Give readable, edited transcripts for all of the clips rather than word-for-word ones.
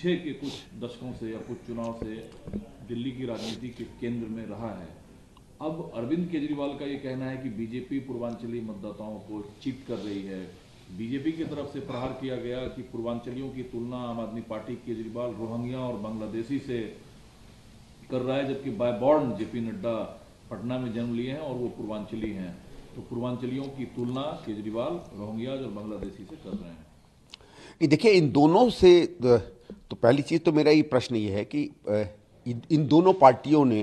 पीछे के कुछ दशकों से या कुछ चुनाव से दिल्ली की राजनीति के केंद्र में रहा है। अब अरविंद केजरीवाल का ये कहना है कि बीजेपी पूर्वांचली मतदाताओं को चीट कर रही है। बीजेपी की तरफ से प्रहार किया गया कि पूर्वांचलियों की तुलना आम आदमी पार्टी केजरीवाल रोहिंग्या और बांग्लादेशी से कर रहा है, जबकि बाय बॉर्न जेपी नड्डा पटना में जन्म लिए हैं और वो पूर्वांचली हैं। तो पूर्वांचलियों की तुलना केजरीवाल रोहिंग्या और बांग्लादेशी से कर रहे हैं। देखिए, इन दोनों से तो पहली चीज तो मेरा ये प्रश्न ये है कि इन दोनों पार्टियों ने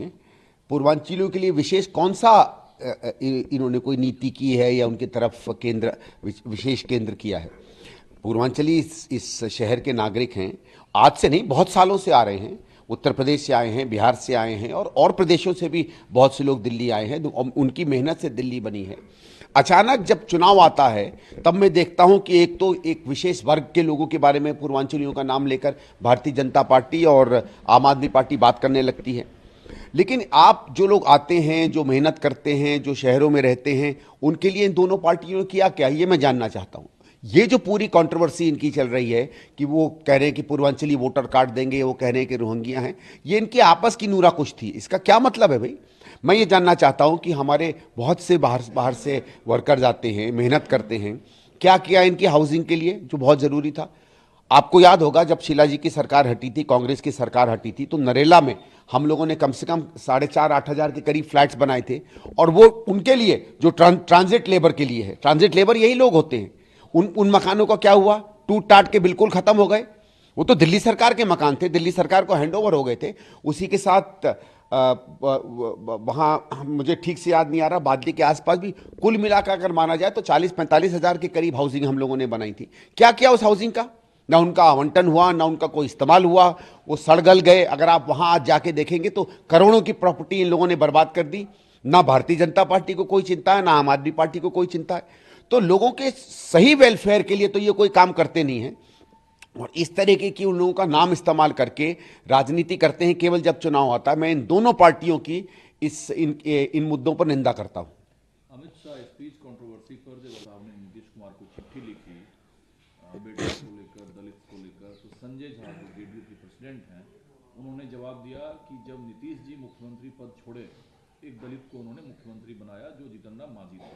पूर्वांचलियों के लिए विशेष कौन सा इन्होंने कोई नीति की है या उनकी तरफ केंद्र विशेष केंद्र किया है। पूर्वांचली इस शहर के नागरिक हैं, आज से नहीं बहुत सालों से आ रहे हैं। उत्तर प्रदेश से आए हैं, बिहार से आए हैं और प्रदेशों से भी बहुत से लोग दिल्ली आए हैं। उनकी मेहनत से दिल्ली बनी है। अचानक जब चुनाव आता है तब मैं देखता हूं कि एक विशेष वर्ग के लोगों के बारे में पूर्वांचलियों का नाम लेकर भारतीय जनता पार्टी और आम आदमी पार्टी बात करने लगती है। लेकिन आप जो लोग आते हैं, जो मेहनत करते हैं, जो शहरों में रहते हैं, उनके लिए इन दोनों पार्टियों ने किया क्या, ये मैं जानना चाहता हूं। ये जो पूरी कंट्रोवर्सी इनकी चल रही है कि वो कह रहे हैं कि पूर्वांचली वोटर कार्ड देंगे, वो कह रहे हैं कि रोहिंग्या हैं, ये इनकी आपस की नूरा कुछ थी। इसका क्या मतलब है भाई? मैं ये जानना चाहता हूं कि हमारे बहुत से बाहर से वर्कर्स आते हैं, मेहनत करते हैं, क्या किया इनकी हाउसिंग के लिए जो बहुत ज़रूरी था। आपको याद होगा जब शीला जी की सरकार हटी थी, कांग्रेस की सरकार हटी थी, तो नरेला में हम लोगों ने कम से कम 4,500-8 हज़ार के करीब फ्लैट्स बनाए थे। और वो उनके लिए जो ट्रांजिट लेबर के लिए है, ट्रांजिट लेबर यही लोग होते हैं। उन मकानों का क्या हुआ? टूट टाट के बिल्कुल खत्म हो गए। वो तो दिल्ली सरकार के मकान थे, दिल्ली सरकार को हैंडओवर हो गए थे। उसी के साथ वहाँ मुझे ठीक से याद नहीं आ रहा, बादली के आसपास भी कुल मिलाकर अगर माना जाए तो 40-45 हज़ार के करीब हाउसिंग हम लोगों ने बनाई थी। क्या किया उस हाउसिंग का? ना उनका आवंटन हुआ, ना उनका कोई इस्तेमाल हुआ, वो सड़गल गए। अगर आप वहाँ आज जाके देखेंगे तो करोड़ों की प्रॉपर्टी इन लोगों ने बर्बाद कर दी। ना भारतीय जनता पार्टी को कोई चिंता है, ना आम आदमी पार्टी को कोई चिंता है। तो लोगों के सही वेलफेयर के लिए तो ये कोई काम करते नहीं है और इस तरीके की उन लोगों का नाम इस्तेमाल करके राजनीति करते हैं केवल जब चुनाव आता है। मैं इन दोनों पार्टियों की इन मुद्दों पर निंदा करता हूं। अमित शाह स्पीच कंट्रोवर्सी पर जब साहब ने नीतीश कुमार को चिट्ठी लिखी अम्बेडकर को लेकर, दलित को लेकर, तो संजय झा जो जेडीयू के प्रेसिडेंट हैं, उन्होंने जवाब दिया कि जब नीतीश जी मुख्यमंत्री पद छोड़े, एक दलित को उन्होंने मुख्यमंत्री बनाया जो जीतन राम मांझी थे।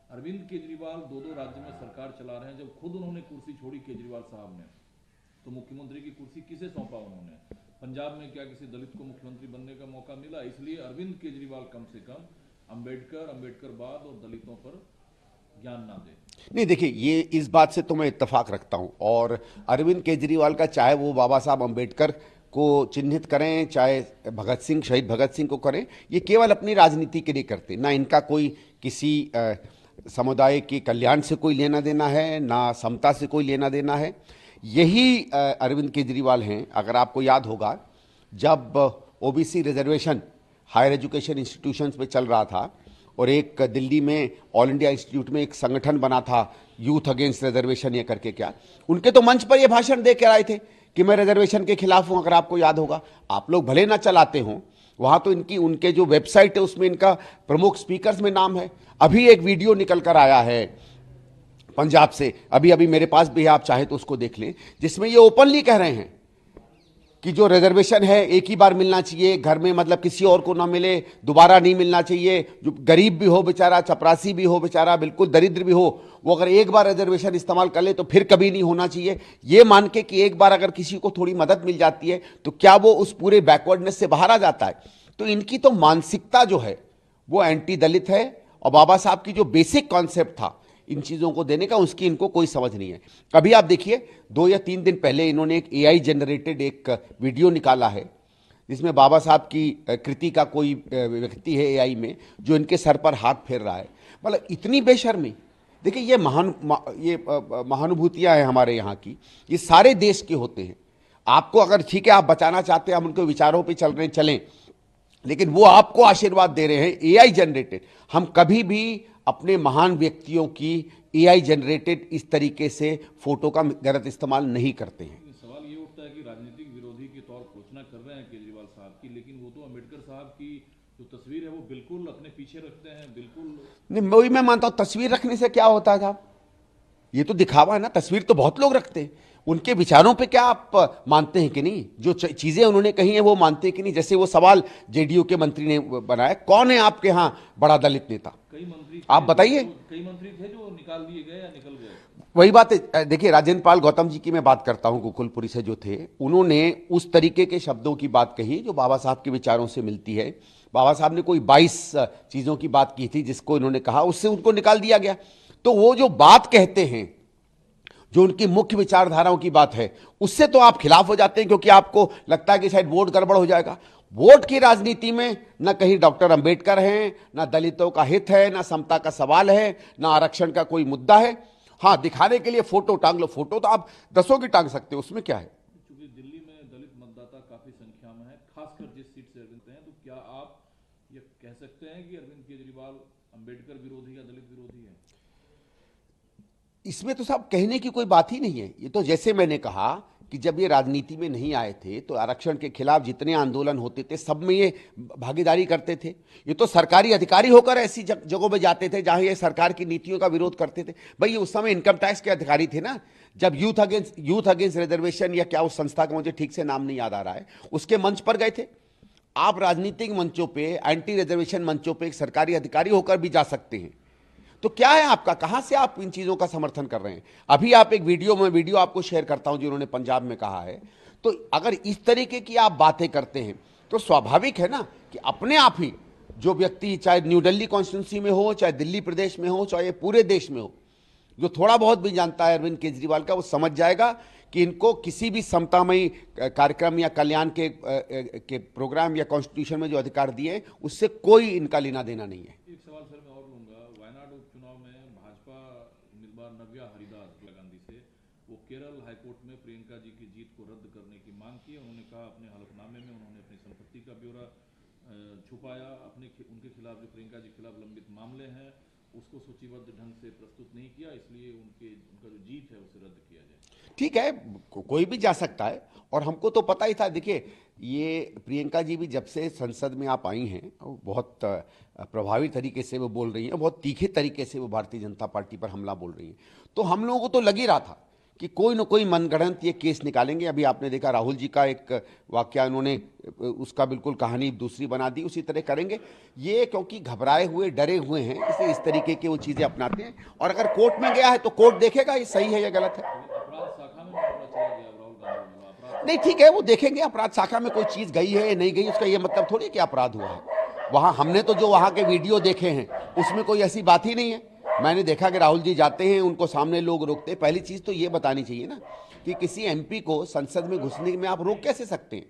अरविंद केजरीवाल दो राज्य में सरकार चला रहे हैं। जब खुद उन्होंने कुर्सी छोड़ी केजरीवाल साहब ने, तो मुख्यमंत्री की कुर्सी किसे सौंपा उन्होंने? पंजाब में क्या किसी दलित को मुख्यमंत्री बनने का मौका मिला? इसलिए अरविंद केजरीवाल कम से कम अंबेडकरवाद और दलितों पर ज्ञान ना दे। नहीं, देखिए, ये इस बात से तो मैं इत्तेफाक रखता हूं। और अरविंद केजरीवाल का, चाहे वो बाबा साहब अंबेडकर को चिन्हित करें, चाहे शहीद भगत सिंह को करें, ये केवल अपनी राजनीति के लिए करते। ना इनका कोई किसी समुदाय के कल्याण से कोई लेना देना है, ना समता से कोई लेना देना है। यही अरविंद केजरीवाल हैं। अगर आपको याद होगा जब OBC reservation higher education institutions में चल रहा था और एक दिल्ली में ऑल इंडिया इंस्टीट्यूट में एक संगठन बना था यूथ अगेंस्ट रिजर्वेशन ये करके, क्या उनके तो मंच पर ये भाषण दे के आए थे कि मैं रिजर्वेशन के खिलाफ हूं। अगर आपको याद होगा, आप लोग भले ना चलाते हों, वहां तो उनके जो वेबसाइट है उसमें इनका प्रमुख स्पीकर्स में नाम है। अभी एक वीडियो निकल कर आया है पंजाब से, अभी मेरे पास भी है, आप चाहे तो उसको देख लें, जिसमें ये ओपनली कह रहे हैं कि जो रिजर्वेशन है एक ही बार मिलना चाहिए, घर में मतलब किसी और को ना मिले, दोबारा नहीं मिलना चाहिए। जो गरीब भी हो बेचारा, चपरासी भी हो बेचारा, बिल्कुल दरिद्र भी हो, वो अगर एक बार रिजर्वेशन इस्तेमाल कर ले तो फिर कभी नहीं होना चाहिए। ये मान के कि एक बार अगर किसी को थोड़ी मदद मिल जाती है तो क्या वो उस पूरे बैकवर्डनेस से बाहर आ जाता है? तो इनकी तो मानसिकता जो है वो एंटी दलित है और बाबा साहब की जो बेसिक कॉन्सेप्ट था इन चीज़ों को देने का, उसकी इनको कोई समझ नहीं है। अभी आप देखिए, 2 या 3 दिन पहले इन्होंने एक एआई जनरेटेड एक वीडियो निकाला है जिसमें बाबा साहब की कृति का कोई व्यक्ति है एआई में जो इनके सर पर हाथ फेर रहा है। मतलब इतनी बेशर्मी। देखिए, ये महानुभूतियाँ हैं हमारे यहाँ की, ये सारे देश के होते हैं। आपको अगर ठीक है आप बचाना चाहते हैं, हम उनके विचारों पर चल रहे हैं, चलें, लेकिन वो आपको आशीर्वाद दे रहे हैं एआई जनरेटेड। हम कभी भी अपने महान व्यक्तियों की एआई जनरेटेड इस तरीके से फोटो का गलत इस्तेमाल नहीं करते हैं। सवाल ये उठता है कि राजनीतिक विरोधी के तौर पर घोषणा कर रहे हैं केजरीवाल साहब की, लेकिन वो तो अंबेडकर साहब की जो तस्वीर है वो बिल्कुल अपने पीछे रखते हैं। बिल्कुल नहीं, वही मैं मानता हूं, तस्वीर रखने से क्या होता है साहब? ये तो दिखावा है ना। तस्वीर तो बहुत लोग रखते हैं, उनके विचारों पे क्या आप मानते हैं कि नहीं? जो चीजें उन्होंने कही हैं वो मानते हैं कि नहीं? जैसे वो सवाल जेडीयू के मंत्री ने बनाया, कौन है आपके यहाँ बड़ा दलित नेता? कई मंत्री आप बताइए। कई मंत्री थे जो निकाल दिए गए या निकल गए। वही बात है। देखिए, राजेंद्र पाल गौतम जी की मैं बात करता हूं, गोकुलपुरी से जो थे, उन्होंने उस तरीके के शब्दों की बात कही जो बाबा साहब के विचारों से मिलती है। बाबा साहब ने कोई 22 चीजों की बात की थी जिसको इन्होंने कहा, उससे उनको निकाल दिया गया। तो वो जो बात कहते हैं, जो उनकी मुख्य विचारधाराओं की बात है, उससे तो आप खिलाफ हो जाते हैं क्योंकि आपको लगता है कि शायद वोट गड़बड़ हो जाएगा। वोट की राजनीति में न कहीं डॉक्टर अंबेडकर हैं, न दलितों का हित है, न समता का सवाल है, न आरक्षण का कोई मुद्दा है। हाँ, दिखाने के लिए फोटो टांग लो। फोटो तो आप दसों की टांग सकते हो, उसमें क्या है? क्योंकि दिल्ली में दलित मतदाता काफी संख्या में है, खासकर जिस सीट से अरविंद हैं, तो क्या आप ये कह सकते हैं कि अरविंद केजरीवाल अंबेडकर विरोधी या दलित विरोधी है? इसमें तो साहब कहने की कोई बात ही नहीं है। ये तो जैसे मैंने कहा कि जब ये राजनीति में नहीं आए थे तो आरक्षण के खिलाफ जितने आंदोलन होते थे सब में ये भागीदारी करते थे। ये तो सरकारी अधिकारी होकर ऐसी जगहों में जाते थे जहां ये सरकार की नीतियों का विरोध करते थे। भाई, ये उस समय इनकम टैक्स के अधिकारी थे ना, जब यूथ अगेंस्ट रिजर्वेशन या क्या उस संस्था का मुझे ठीक से नाम नहीं याद आ रहा है, उसके मंच पर गए थे। आप राजनीतिक मंचों पे, एंटी रिजर्वेशन मंचों पे एक सरकारी अधिकारी होकर भी जा सकते हैं। तो क्या है आपका, कहां से आप इन चीजों का समर्थन कर रहे हैं? अभी आप एक वीडियो आपको शेयर करता हूं जो उन्होंने पंजाब में कहा है। तो अगर इस तरीके की आप बातें करते हैं तो स्वाभाविक है ना कि अपने आप ही जो व्यक्ति, चाहे न्यू दिल्ली कॉन्स्टिट्यूंसी में हो, चाहे दिल्ली प्रदेश में हो, चाहे पूरे देश में हो, जो थोड़ा बहुत भी जानता है अरविंद केजरीवाल का, वो समझ जाएगा कि इनको किसी भी समतामयी कार्यक्रम या कल्याण के प्रोग्राम या कॉन्स्टिट्यूशन में जो अधिकार दिए हैं उससे कोई इनका लेना देना नहीं है। एक सवाल सर मैं और लूंगा। वायनाड उपचुनाव में भाजपा उम्मीदवार नव्या हरिदास गांधी से वो केरल हाईकोर्ट में प्रियंका जी की जीत को रद्द करने की मांग की। उन्होंने कहा अपने हलफनामे में उन्होंने अपनी संपत्ति का ब्यौरा छुपाया, उनके खिलाफ जो प्रियंका जी खिलाफ लंबित मामले हैं उसको सूचीबद्ध ढंग से प्रस्तुत नहीं किया, इसलिए उनका जो जीत है उसे रद्द किया जाए। ठीक है, कोई भी जा सकता है और हमको तो पता ही था। देखिए, ये प्रियंका जी भी जब से संसद में आप आई हैं बहुत प्रभावी तरीके से वो बोल रही हैं, बहुत तीखे तरीके से वो भारतीय जनता पार्टी पर हमला बोल रही हैं। तो हम लोगों को तो लग ही रहा था कि कोई ना कोई मनगढ़ंत ये केस निकालेंगे। अभी आपने देखा राहुल जी का एक वाकया, उन्होंने उसका बिल्कुल कहानी दूसरी बना दी, उसी तरह करेंगे ये। क्योंकि घबराए हुए, डरे हुए हैं, इसलिए इस तरीके के वो चीज़ें अपनाते हैं। और अगर कोर्ट में गया है तो कोर्ट देखेगा ये सही है या गलत है। अपराध शाखा में मामला चला गया राहुल गांधी अपराध। नहीं, ठीक है, वो देखेंगे अपराध शाखा में कोई चीज़ गई है या नहीं गई, उसका ये मतलब थोड़ी कि अपराध हुआ है। वहाँ हमने तो जो वहाँ के वीडियो देखे हैं उसमें कोई ऐसी बात ही नहीं है। मैंने देखा कि राहुल जी जाते हैं, उनको सामने लोग रोकते हैं। पहली चीज़ तो ये बतानी चाहिए ना कि किसी एमपी को संसद में घुसने में आप रोक कैसे सकते हैं?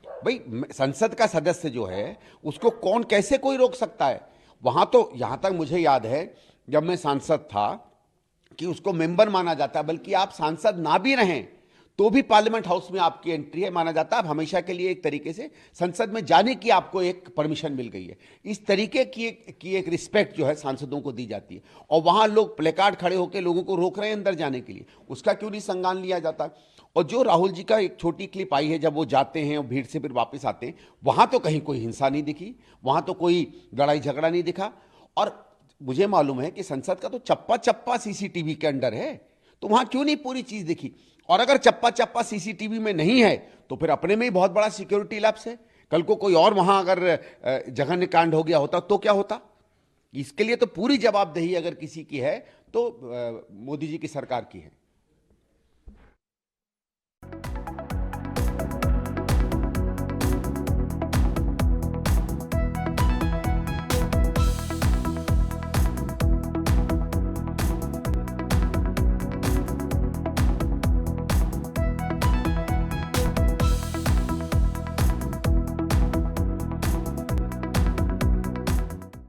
भाई, संसद का सदस्य जो है उसको कौन, कैसे कोई रोक सकता है? वहाँ तो यहाँ तक मुझे याद है जब मैं सांसद था कि उसको मेंबर माना जाता है, बल्कि आप सांसद ना भी रहें तो भी पार्लियामेंट हाउस में आपकी एंट्री है माना जाता है। आप हमेशा के लिए एक तरीके से संसद में जाने की आपको एक परमिशन मिल गई है। इस तरीके की एक रिस्पेक्ट जो है सांसदों को दी जाती है। और वहां लोग प्लेकार्ड खड़े होकर लोगों को रोक रहे हैं अंदर जाने के लिए, उसका क्यों नहीं संज्ञान लिया जाता? और जो राहुल जी का एक छोटी क्लिप आई है जब वो जाते हैं और भीड़ से फिर वापस आते हैं, वहां तो कहीं कोई हिंसा नहीं दिखी, वहां तो कोई लड़ाई झगड़ा नहीं दिखा। और मुझे मालूम है कि संसद का तो चप्पा चप्पा सीसीटीवी के अंडर है, तो वहां क्यों नहीं पूरी चीज दिखी? और अगर चप्पा चप्पा सीसीटीवी में नहीं है तो फिर अपने में ही बहुत बड़ा सिक्योरिटी लैप्स है। कल को कोई और वहां अगर जघन्य कांड हो गया होता तो क्या होता? इसके लिए तो पूरी जवाबदेही अगर किसी की है तो मोदी जी की सरकार की है।